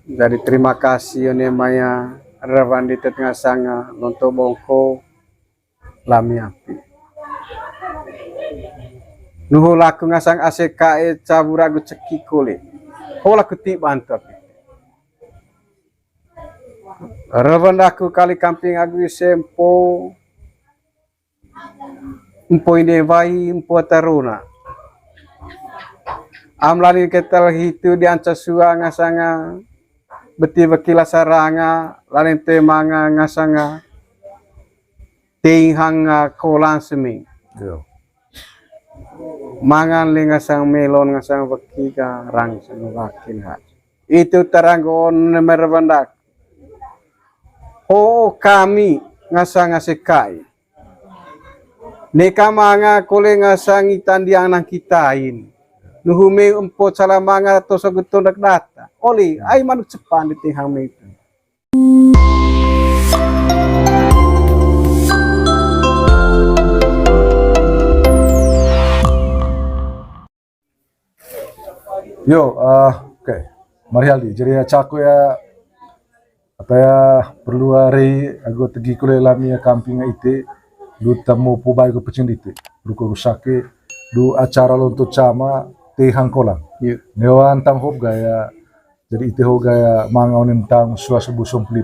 Jadi terima kasih one maya rawan di tengah sanga lonto bongko lami api. Nuhu laku ngasang ACKE caburagu ceki kule. Hola kuti bantu api. Rawan aku kali kamping agu sempo. Empo ini vai empo taruna. Amlani ketel hitu di anca sua ngasanga beti bakila saranga lain temanga ngasanga tinghang kolang semi. Mangan li ngasang melon ngasang beki ka rang sanu bakin ha. Itu teranggon merbandak. Oh kami ngasang asekai. Neka manga kole ngasang itan di anak kitain. Nuhume empot salamanga to sa gutong data. Oli ay manuk cepan di tinghang me itu. Yo, oke. Mari Aldi. Jadi aku ya apa ya perlu hari aku pergi kule lami camping ite lu tamu pubai ko pecin ite. Lu ko sake du acara lonto cama te hangkolang. Newa antang hop gaya jadi ite ho gaya manga tentang suasa busong 5.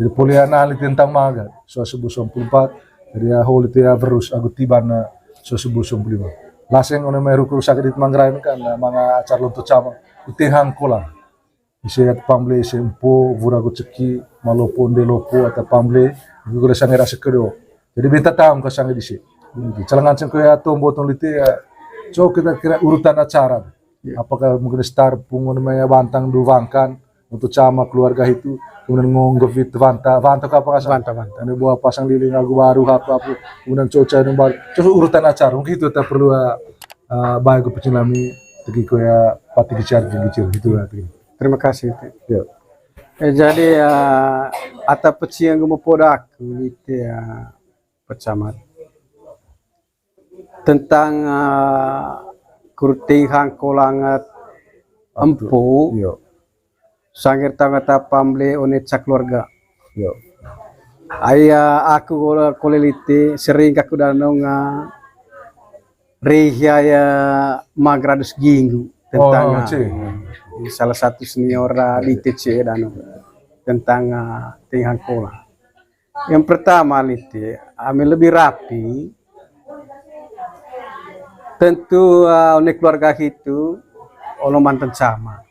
Jadi poliana ali tentang maga suasa busong 4. Jadi ya ho ite ya verus aku tiba na suasa busong 5. Laseng ono meru ko sakit mangrai kan mga acar lonto cama itihang kolang ise at pamble sempo vurago ceki malopon de lopo at pamble gula sangira sekedo jadi beta tam ka sangi disi calangan sen ko ya tombo ton lite ya so kita kira urutan acara apakah mungkin star pungon maya bantang du vangkan untuk cama keluarga itu kemudian ngonggevit vanta ka apa Vanta. ane buah pasang lilin lagu baru apa kemudian cuaca yang baru terus urutan acara mungkin itu tak perlu baik ke pecinami tegi ko ya pati kicir gitu ya. Terima kasih. Ya. Jadi ata peci yang mau podak itu ya pecamat tentang kurtinghang kolangat empu. Yo. Sangir tangata pamble onet sa keluarga. Yo. Ayah aku kolelite sering aku danong rehia magradus ginggu tentang salah satu senior di TC danong tentang tinghang kola. Yang pertama lite, kami lebih rapi. Tentu onek keluarga itu oleh mantan sama.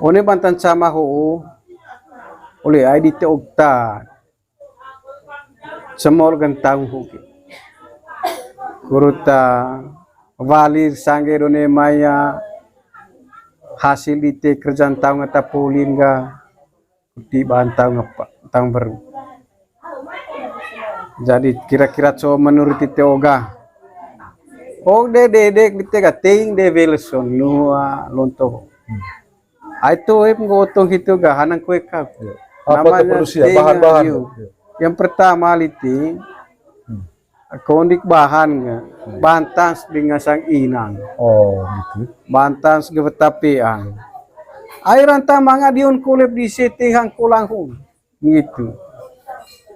One bantan sama ho oleh ID te okta semua gantang ho kuruta valir sangge done maya hasil ite kerjaan tahu ngata polingga di bantang apa tang baru jadi kira-kira co menurut ite oga de ite gating de velson nua lonto itu menggotong itu gahanan kue kap. Namanya bahan-bahan. Yang pertama liti, kondik bahan bantang dengan sang inang. Oh, gitu. Bantang gebetapian. Airan tamanga diun kulip di setihang kulang gitu.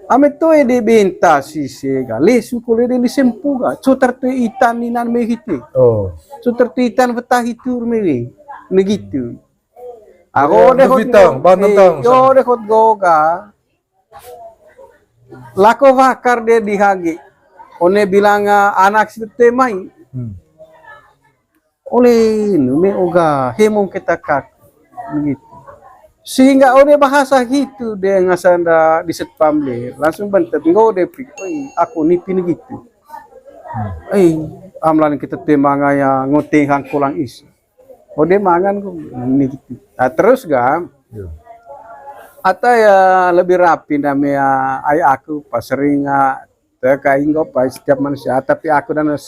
Ame to de benta si sega lesu kulip di sempuga. Sutar tu itan ninan mehiti. Oh. Sutar tu itan betahitur mewi. Begitu. Ako yo dekot goga lako vakar de dihagi one bilang anak sete mai oleh nume oga hemong kita kak begitu sehingga one bahasa gitu de ngasanda di set pamle langsung bantet ngode pik aku nipi gitu amlan kita temanga ya ngotehang kulang isi ode mangan kok gitu. Nah, terus gak atau ya lebih rapi namanya ayah aku pas sering terkain pas setiap manusia tapi aku dan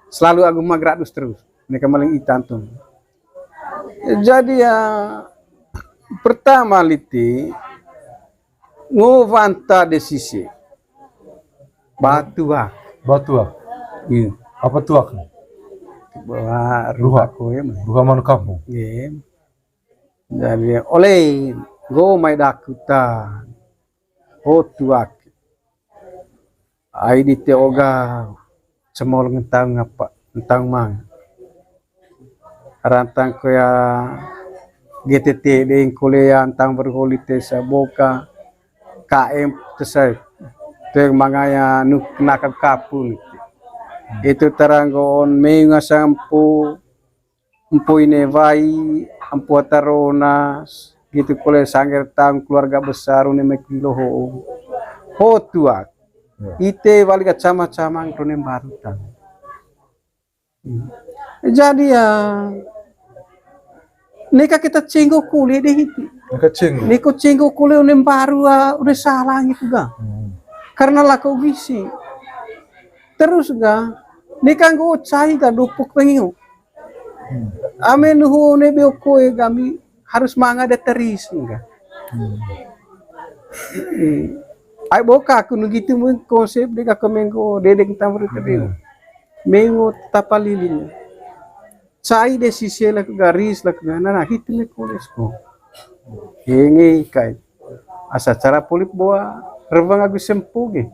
selalu aku magradus terus mereka maling itantung jadi ya pertama liti ngovanta desisi batu iya apa tuak? Bahwa ruha ko ya. Ruha man kamu. Yeah. Jadi oleh go mai dakuta ho tuak ai di te oga semol ngentang ngapa ngentang mang rantang ko ya GTT ding kuliah antang berholite sa boka KM tesai te mangaya nuk nakap kapun itu teranggon may nga sampu empu ini vai empu taronas gitu kuliah sangger tang keluarga besar ini mekilo ho tua ite wali kacama-camang ronem baru tang jadi ya nika kita cenggo kuliah deh itu Kecing. niko cenggo kuliah onem baru udah salah gitu ga karena lako gisi terus ga nika go cai ga dupuk pengiu amen hu ne bioko kami harus manga teris enggak ai boka aku gitu mun konsep de ka mengo dedeng tamru tebeu mengo tapalilin cai de sisela ke garis la ke na hitu ne kolesko henge kai asa cara polip boa rebang aku sempuge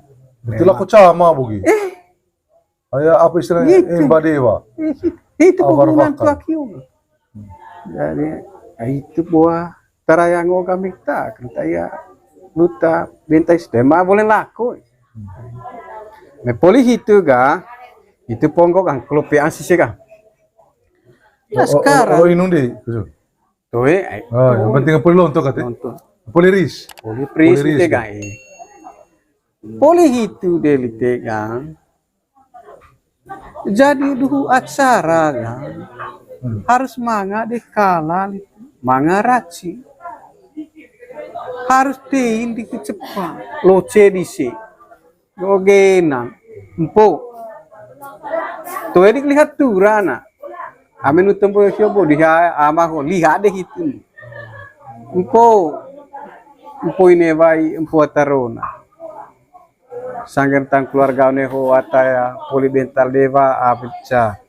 Itulah aku cama bugi. Ayah apa istilahnya? Gitu. Imbadewa. itu hubungan Awar tua kiu jadi itu boa tarayango kami tak ya luta bentai sistema boleh laku me poli itu ga itu ponggok ang kelopean sisi ga ya sekarang Oh, inundi. tuh Oh, yang penting poli lonto kate. nonton Poli ris. poli pris Poli itu ga poli itu deli tegang jadi dulu acara ga harus manga de kala manga raci harus ting di cepat loce di si gogena empo tuh edik lihat turana amin utempo yobo dia amaho lihat deh itu empo ini vai empo tarona sangger tang keluarga neho ataya poli bental deva abca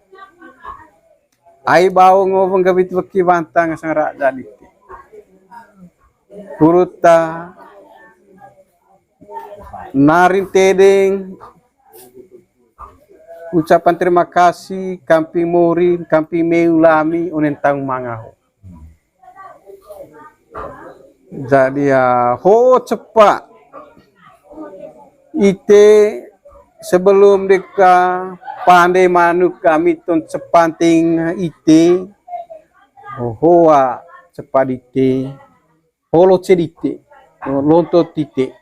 ai bau ngobong gabit beki bantang sang raja dikti turuta narin tedeng ucapan terima kasih kampi morin kampi meulami unentang mangaho jadi ya ho cepat ite sebelum deka pandai manuk kami ton sepanting ite hoa cepat ite holo cedite lonto tite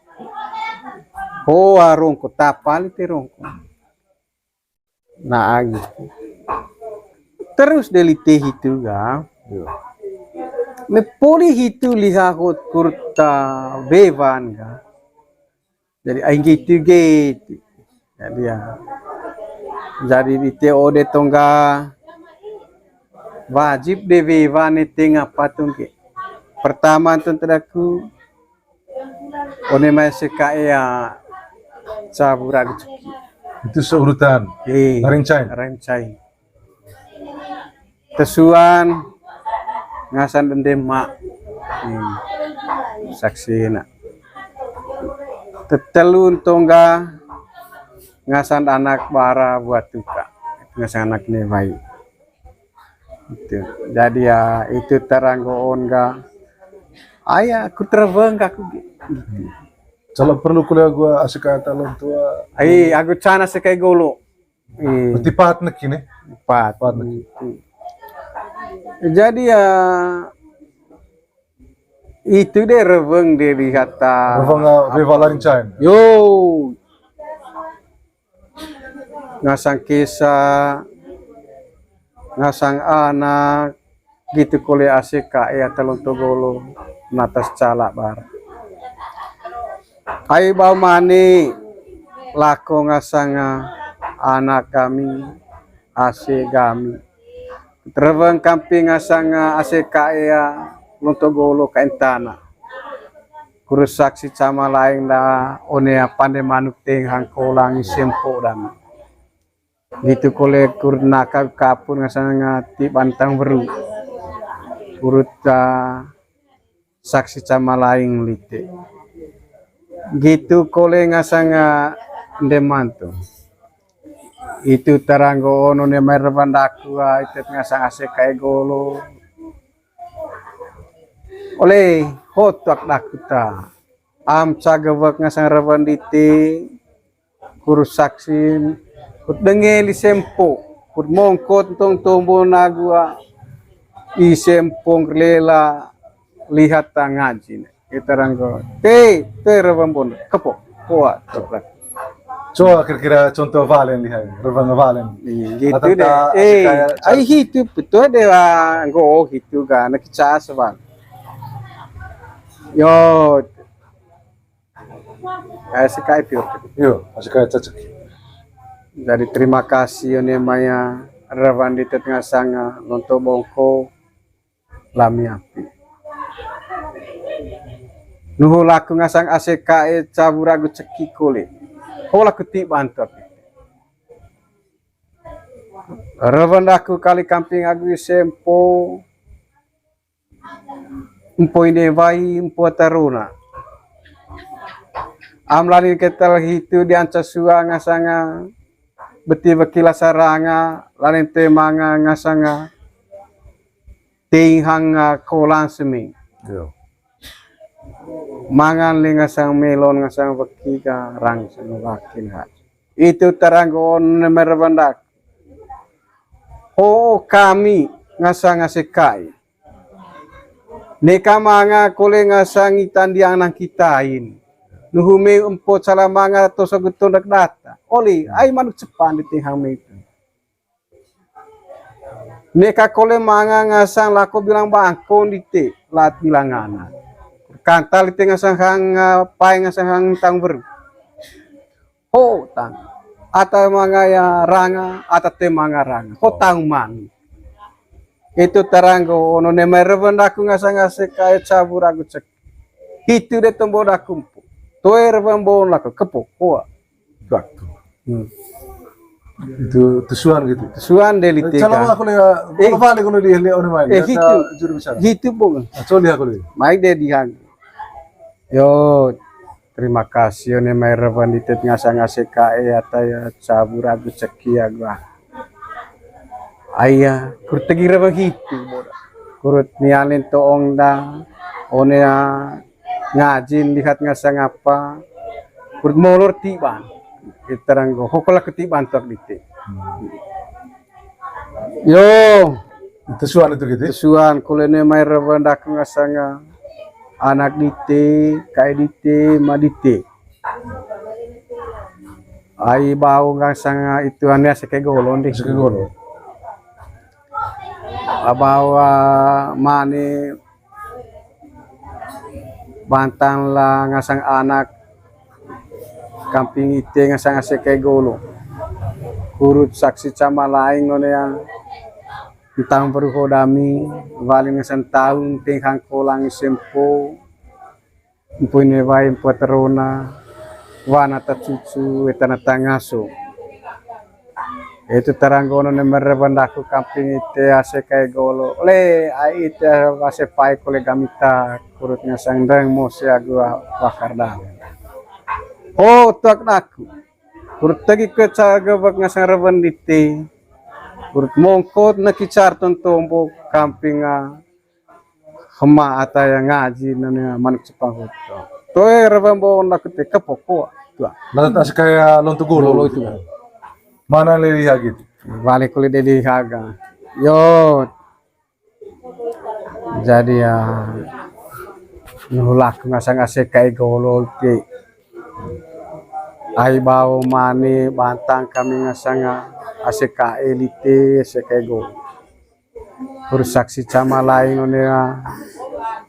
hoa rongko tapal ite rongko nah gitu terus delite itu ga me poli itu lihakot kurta bevan ga jadi aing gitu jadi ya jadi di TOD tongga wajib dewa nete ngapa tungke pertama tentaraku one masih kaya cabura cuki Itu seurutan. rencai tesuan ngasan dendema saksina tetelun tongga ngasan anak bara buat tuka ngasan anak nevai itu jadi ya itu teranggoon ga ayah aku terbang aku gitu Kalau perlu kuliah gua asik kata lo tua. aku cana sekai golo Berarti patnek ini. empat Patnek. jadi ya itu deh reveng deh dikata Revang bevalarin cain. yo ngasang kisah ngasang anak gitu kuliah asik ya telung togolo natas calak bar ai bau mani lako ngasang anak kami asik kami terweng kamping ngasang asik ya lontogolo kaintana kurus saksi sama lain da one pandai manuk teng hangkolang sempo dan gitu kole kurna kapur ngasang ngati bantang beru urut saksi sama lain lite. Gitu kole ngasanga ndemanto. Itu teranggo ono ne merbandaku itu ngasang ase kai golo. Oleh hotak dakuta. Am cagawak ngasang rabandite kurus saksi kut dengeli sempo kut mongkot tong tombo nagua isempong lela lihat tangajin iteranggo rabambon kepo kuat toprak. Coba kira-kira contoh Valen lihat, Rebang Valen. Gitu deh. Ai hitu betul deh go hitu ga nakicas bang. Yo kayak sekai piur. Yo, masih kayak cocok. Jadi terima kasih ne maya rawan di tengah sanga lonto bongko lami api. Nuhu laku ngasang ACKE caburagu ceki kule. Hola kuti bantu api. Rawan aku kali kamping agu sempo. Empo ini vai empo taruna. Amlani ketal hitu dianca sua ngasanga beti bakila saranga lain temanga ngasanga tinghang kolan semi Yo. mangan li ngasang melon ngasang beki ka rang sanu bakin ha itu teranggon merbandak kami ngasang asekai neka manga kole ngasang itan diang nang kitain nuhume empo salamanga to saguton data oli ay manuk cepan di tihang itu neka kole manga ngasang lako bilang bangkon di te lat bilangana kantal di ngasang hang pai ngasang hang tang ber tang ata manga ya ranga ata te manga ranga tang man itu teranggo ono ne merbandaku ngasang kaya cabur aku cek itu de tombodaku toer bambon lah kepo kuat waktu Itu tusuan gitu. suan delite Kalau aku lihat, kalau Valen kalau lihat orang main, itu juru bicara. gitu pun Coba lihat aku lihat. mai de dihang yo terima kasih ne mai revan ditet ngasang ACKE ataya cabur aku ceki agua ayah kurtegi revan gitu kurut nialin to ongda one ngajin lihat ngasang apa kurut molor tiban iteranggo hokola ketiban tok dite yo Tusuan itu gitu. suan kulene mai revandak ngasanga anak dite kai dite madite ai bau ngasanga itu ane seke golon di Masuk ke gol. abawa mane bantang lah ngasang anak kamping ite ngasang seke golo kurut saksi sama lain ngone yang tentang berhodami valing ngasang tahun tinghang kolang sempo empuine vai empo terona wana cucu etana tangaso itu teranggono ne merbandaku kamping ite ACKE golo le ai ite wase pai kole gamita kurut ngasang deng mose agua bakar dang tuak naku kurut tagi ke caga bak ngasang rebandite kurut mongkot na kicar tombo kamping hema ataya ngaji nanya manuk cepang hoto toe rebambo naku te kepoko tua Nanti asik kayak lontu gol itu. Mana lihat gitu. balik kulit dari haga yo jadi ya nulak ngasang ACKE golo ti ai bau mani bantang kami ngasang ACKE lite ACKE golo kurus saksi sama lain one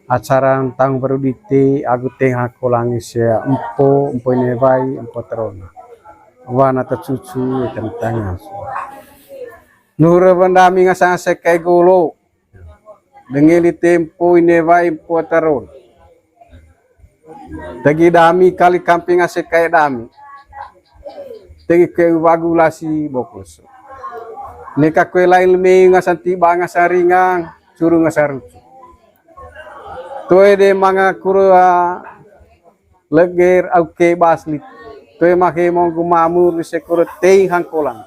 acara tang baru dite aku tengah kolangi sia empo ini vai empo terona wana ta cucu tentang nura bandami ngasang ACKE golo dengeli tempo ini vai empo terona tagi dami kali kamping ACKE dami tagi ke wagulasi bokos neka kue lain me ngasang tiba ngasang ringang suruh ngasang rucu Toe de mga kuro leger auke baslit. Toe make mong gumamur ni sekuro tei hangkolang.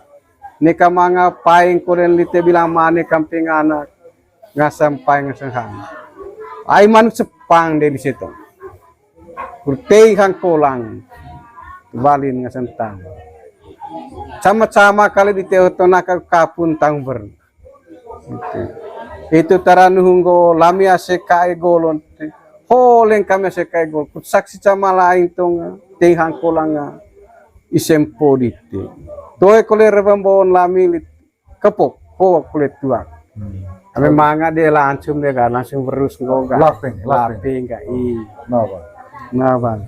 Neka mga paing koren lite bilang mane kamping anak ngasam paing ngasang. Ay manuk sepang de di situ. Kurtei hangkolang. Balin ngasang tang. Sama-sama kali di teoto nakakapun tang ber. Itu taranuhunggo lami asekai golon holeng kami asekai gol saksi sama lain tong tehang kolanga isempo dite toe kole rebambon lami kepok po kulit tua kami manga dia langsung dia kan langsung berus ngoga lapeng ga i napa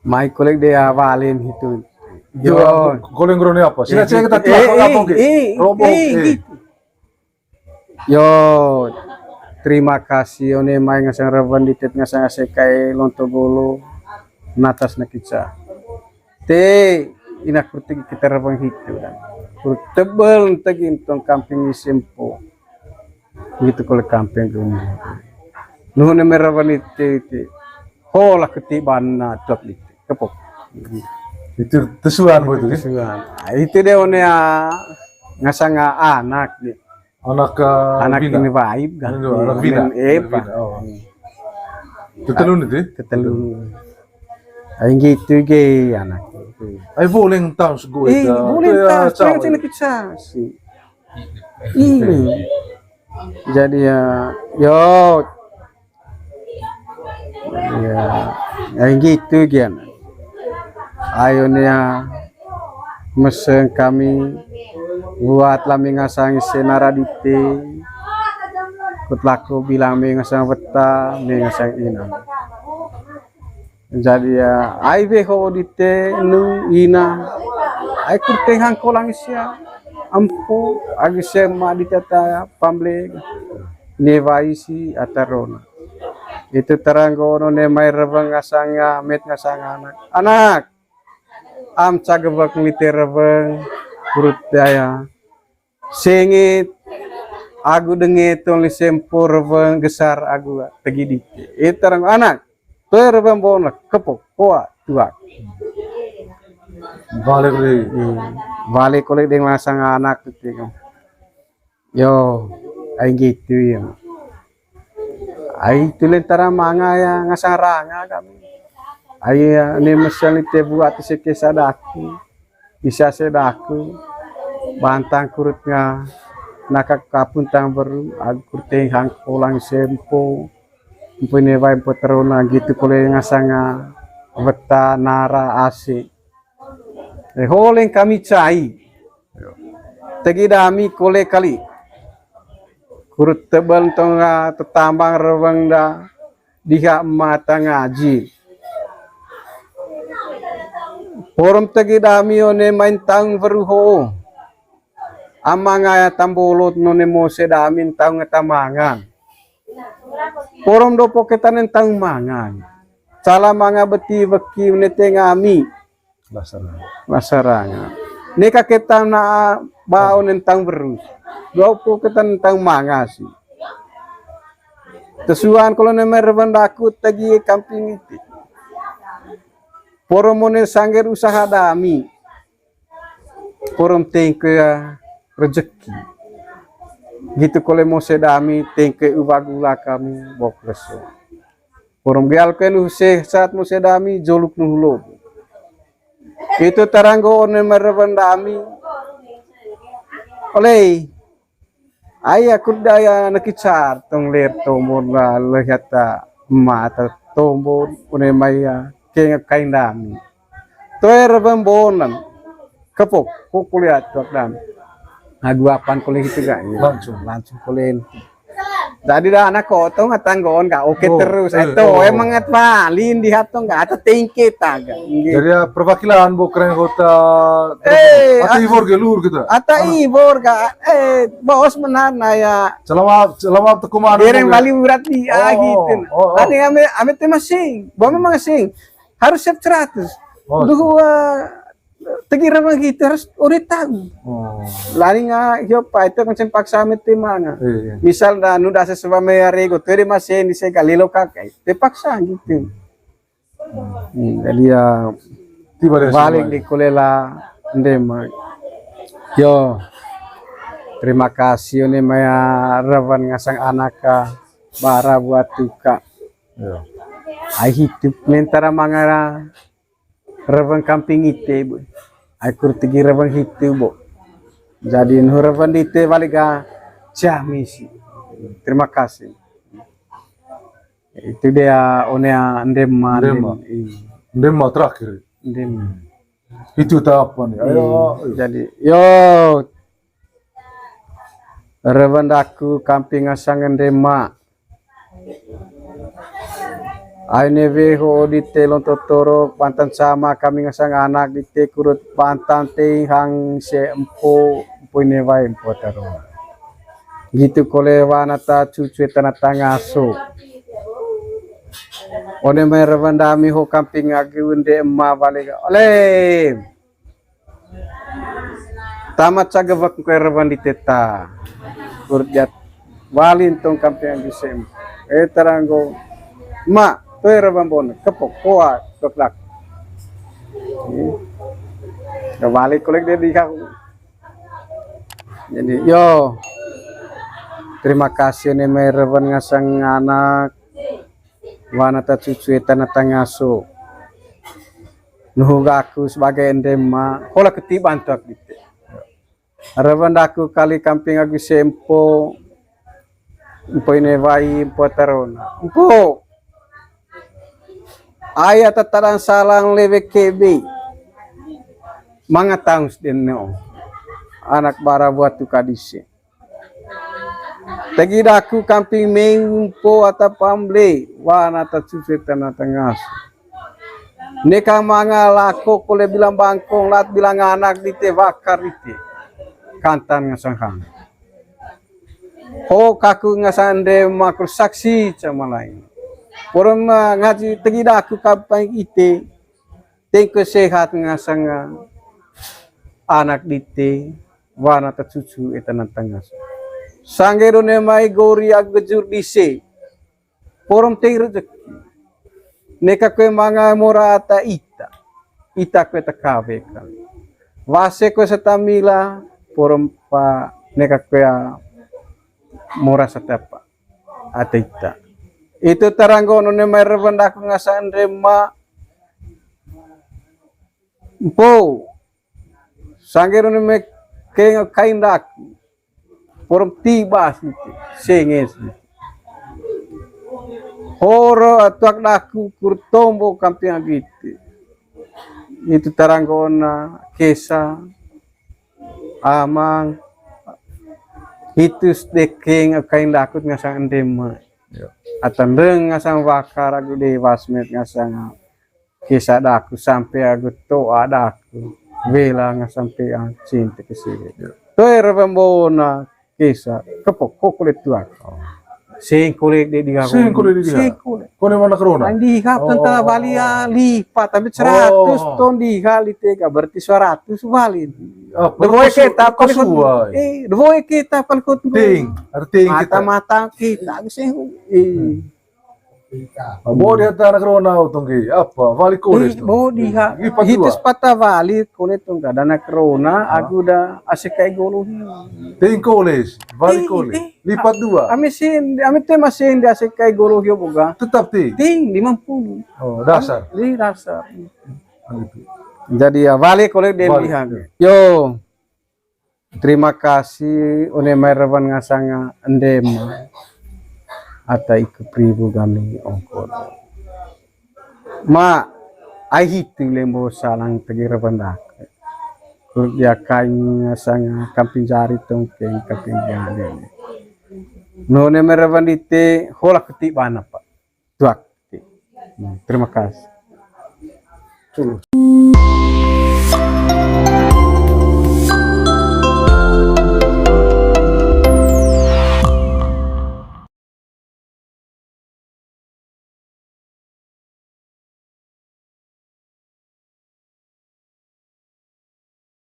mai kolek dia valin itu yo goleng grone apa sila cek kita apa gitu. Yo, terima kasih one mai ngasang revan ditet ngasang asekai lontogolo natas nakica. Ina kurti kita revan hitu dan tebel tegin tong kamping sempo. Gitu kalau kamping gini. Nuhun meravan itu. Hola ketiban na tuak itu. Kepok. Itu tesuan begitu. Tesuan. Itu dia one ngasang anak dia. Anak ini baik kan anak bina tetelun itu tetelun ay gitu ge anak ay boleh tahu sego boleh tahu cina kita sih ini jadi ya ay gitu ge anak ayo nih mesen kami buat lami ngasang senara dite kutlaku bilang me ngasang weta me ngasang ina jadi ai beho dite nu ina ai kurte hang kolang sia ampo agi sema ditata pamble nevaisi atarona itu teranggono ne mai rebang ngasang met ngasang anak am cagebak lite rebang urut daya sengit agu denge tong lisempo rebang gesar agu tegi dite terang anak to rebang bona kepok koa tua balik kolek deng masang anak itu yo ai gitu ya ai tulen tara manga ya ngasang ranga kami ai ne mesalite buat sekesadaku bisa sedaku bantang kurutnya nakak kapun tang baru agur tehang kolang sempo punya vai poterona gitu kole ngasanga weta nara ase holeng kami cai tegi dami kole kali kurut tebal tonga tetambang rewang da diha mata ngaji Forum tegi dami one main tang veruho. Amanga tambolot none mose damin tang tamangan. Forum do poketan tang mangan. Cala manga beti beki nete ngami. Basaranga. Neka ketan na baon tang veru. Do poketan tang manga si. Tesuan kalau nemer bandaku tegi kamping itu. Poromone sangger usaha dami. Porom tengke rezeki. Gitu kole mose dami tengke ubagula kami bokleso. Porom gealken use saat mose dami joluk nuhulo. Itu taranggo one merban dami. Oleh ayah kudaya nakicar tong ler tombon la lehata mata tombon one maya kengak kain dami. Toer bambonan kepok kulihat tuak dami. Aguapan kuliah itu gak langsung kuliah. Tadi dah anak kotong ngatanggon gak oke terus. Itu emang ngat palin di hatong gak ada tingkit agak. Jadi perwakilan bukan kota. Atau ibor gelur gitu. Atau ibor gak. Bos menar ya. Selama tekuman. Dereng bali berat di gitu. Tadi ame masing. Bawa memang masing. Harus siap 100. Dua Tegira bang kita harus udah tahu. Oh. Lari nga hiyo pa ito kung paksa mit timanga. Iya. Misal na anu dasa sa mayari ko, tere masin di sa galilo kakay. Te paksa gitu. Jadi ya Tiba deh balik semua. di kulela ndema. Yo. Terima kasih ini maya rawan ngasang anaka bara buat tuka. Iya. Ai hidup mentara mangara rawan kamping ite bu. Ai kurtigi rawan hidup bu. Jadi rawan ite baliga jamisi. Terima kasih. Itu dia onea ndema. Ndema. Ndema terakhir. Ndema. Itu tahapan ya. Ayo. Jadi yo revandaku kamping asang ndema. Aine veho di telon totoro pantan sama kami ngasang anak di te kurut pantan te hang se empo puine vai empo taro. Gitu kole wanata cucu tanata ngaso. One mai revandami ho kamping agi unde emma balik. Ole. Tamat sagavak ko revandi teta. Kurjat walin tong kamping agi sem. Tarango ma to revambon kepok kuat keklak. Balik kolek dia dikau. Jadi yo terima kasih nih merevan ngasang anak wanata cucu tanata ngaso nuhuga aku sebagai endema hola ketiban tak gitu revan aku kali kamping aku sempo empo ini vai empo tarona empo ayat tataran salang lewe kebe mga taons din no anak bara buat tu kadisi tagida aku kamping mengpo atau pamble wana ta cucu tanah tengah neka mga lako kole bilang bangkong lat bilang anak di te bakar ite kantan ngasanghang ho kaku ngasande makul saksi sama lain Porong ngaji tagida aku kamping ite tengko sehat ngasang anak dite wana ta cucu etanan tengah sanggero ne mai gori ag gejur dise porom te rezeki neka kue manga morata ita kue takawe kan wase kue satamila porom pa neka kue mora satapa ata ita itu taranggono ne mai revendak ngasan rema po sanggero ne me keng kaindak Porom tiba senges. Horo atuak daku kurtombo kamping agiti. Itu taranggona kesa amang hitus dekeng kain dakut ngasang endema. Atan reng ngasang wakar agu dewasmet ngasang kesa daku sampai agu toa daku. Vela ngasampai ang cinta kesini. Toe revambona kesa kepok kulit tua sing kulit dia diha Sing kulit dia. sing kulit Kone mana corona? ang diha tentang bali lipat tapi 100 ton diha litega berarti 100 bali devoy kita kasuwa. devoy kita palkot Ting, arting kita. mata kita sing Mau dia tanah corona utunggi apa? Vali koles tu. mau diha Lipat hitus dua. patah bali kulit tuh dana corona aku udah asik kayak golu Ting koles, vali koles. Lipat dua. Ami teh masih di asik kayak golu yo boga Tetap ting. ting 50 Oh, dasar. di rasa Gitu. jadi ya balik oleh Balik. yo terima kasih one merwan ngasanga endema ata iku pribu kami ongkot ma ai hitu lembo salang tegi rebandak dia kain ngasanga kamping jari tongkeng kamping jari none merwan dite hola ketik bana pak tuak terima kasih.